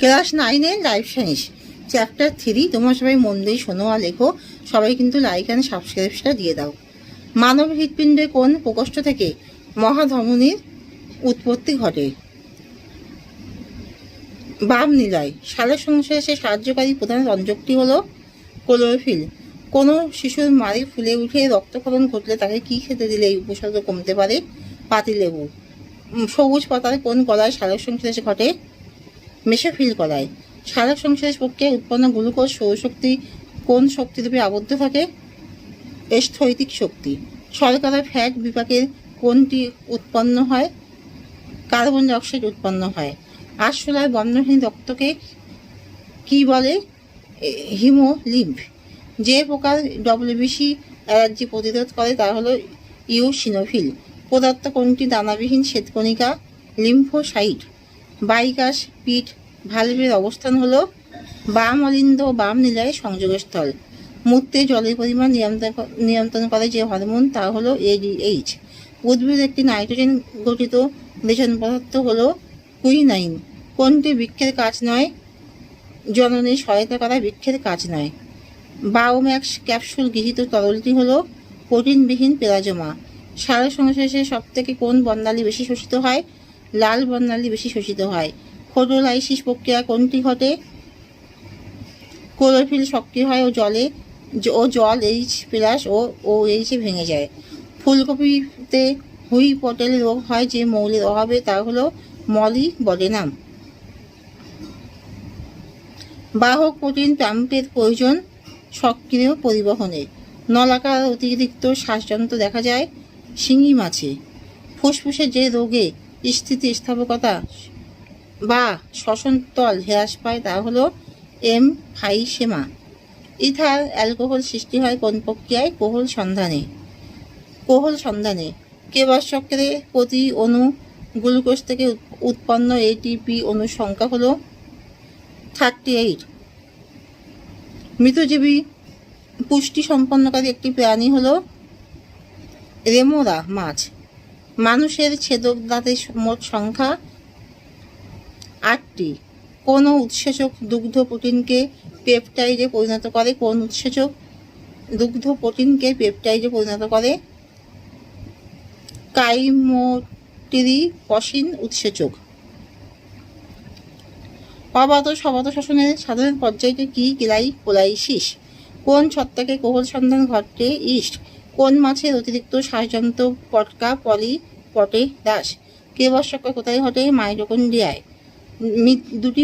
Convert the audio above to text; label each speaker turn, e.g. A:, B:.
A: Class 9-এর life science chapter 3। তোমরা সবাই মন দিয়ে শোনো আর লেখো। সবাই কিন্তু লাইক অ্যান্ড সাবস্ক্রাইবটা দিয়ে দাও। মানব হৃৎপিণ্ডে কোন প্রকোষ্ঠ থেকে মহাধমনীর উৎপত্তি ঘটে? বাম নীলায়। সালোক সংশ্লেষে সাহায্যকারী প্রধান রঞ্জকটি হলো ক্লোরোফিল। কোনো শিশুর মাড়ি ফুলে উঠে রক্তক্ষরণ ঘটলে তাকে কী খেতে দিলে এই উপসর্গ কমতে পারে? পাতিলেবু। সবুজ পাতার কোন কলায় সালোক সংশ্লেষ ঘটে? মেসোফিল কলায়। সালোক সংশ্লেষ প্রক্রিয়ায় উৎপন্ন গ্লুকোজ সৌরশক্তি কোন শক্তিরূপে আবদ্ধ থাকে? স্থৈতিক শক্তি। শর্করা ফ্যাট বিপাকের কোনটি উৎপন্ন হয়? কার্বন ডাই অক্সাইড উৎপন্ন হয়। আরশোলার বর্ণহীন রক্তকে কি বলে? হিমোলিম্ফ। যে প্রকার ডব্লিউবিসি অ্যালার্জি প্রতিরোধ করে তা হলো ইওসিনোফিল। পদার্থ কোনটি দানাবিহীন শ্বেতকণিকা? লিম্ফোসাইট। বাইকাস পিট ভালভের অবস্থান হলো বাম অলিন্দ বাম নীলায় সংযোগস্থল। মূত্রে জলের পরিমাণ নিয়ন্ত্রণ করে যে হরমোন তা হলো ADH। উদ্ভিদ একটি নাইট্রোজেন গঠিত রেশন পদার্থ হলো কুইনাইন। কোনটি বৃক্ষের কাজ নয়? জননে সহায়তা করা বৃক্ষের কাজ নয়। বায়োম্যাক্স ক্যাপসুল গৃহীত তরলটি হলো প্রোটিনবিহীন পেলাজমা। সালোক সংশ্লেষে সবথেকে কোন বর্ণালী বেশি শোষিত হয়? লাল বর্ণালী বেশি শোষিত হয়। ফটোলাইসিস প্রক্রিয়া কোনটি ঘটে? ক্লোরোফিল সক্রিয় হয় ও জল H+ ও OH ভেঙে যায়। ফুলকপিতে হুই পটেল রোগ হয় যে মৌলের অভাবে, তা হলো মলিবডেনাম। বাহক প্রোটিন পাম্পের প্রয়োজন সক্রিয় পরিবহনে। নলাকার অতিরিক্ত শ্বাসযন্ত্র দেখা যায় শিঙি মাছে। ফুসফুসের যে রোগে স্থিতিস্থাপকতা বা শ্বসন তল হ্রাস পায় তা হলো এমফাইসেমা। ইথার অ্যালকোহল সৃষ্টি হয় কোন প্রক্রিয়ায়? কোহল সন্ধানে। কেবাস চক্রে প্রতি অণু গ্লুকোজ থেকে উৎপন্ন ATP অণুর সংখ্যা হলো 38। মৃতজীবী পুষ্টি সম্পন্নকারী একটি প্রাণী হলো রেমোরা মাছ। মানুষের ছেদক দাঁতের মোট সংখ্যা 8টি। কোন উৎসেচক দুগ্ধ প্রোটিনকে পেপটাইডে পরিণত করে? কোন উৎসেচক দুগ্ধ প্রোটিনকে পেপটাইডে পরিণত করে? কাইমোটিরিপসিন উৎসেচক। অবাত সবাত শ্বসনের সাধারণ পর্যায়টি কি? গ্লাইকোলাইসিস। কোন ছত্রাকে কোহল সন্ধান ঘটে? ইস্ট। কোন মাছের অতিরিক্ত শ্বাসযন্ত্র পটকা পলিপটেরাস। কেবাস চক্র কোথায় ঘটে? মাইটোকন্ড্রিয়ায়। দুটি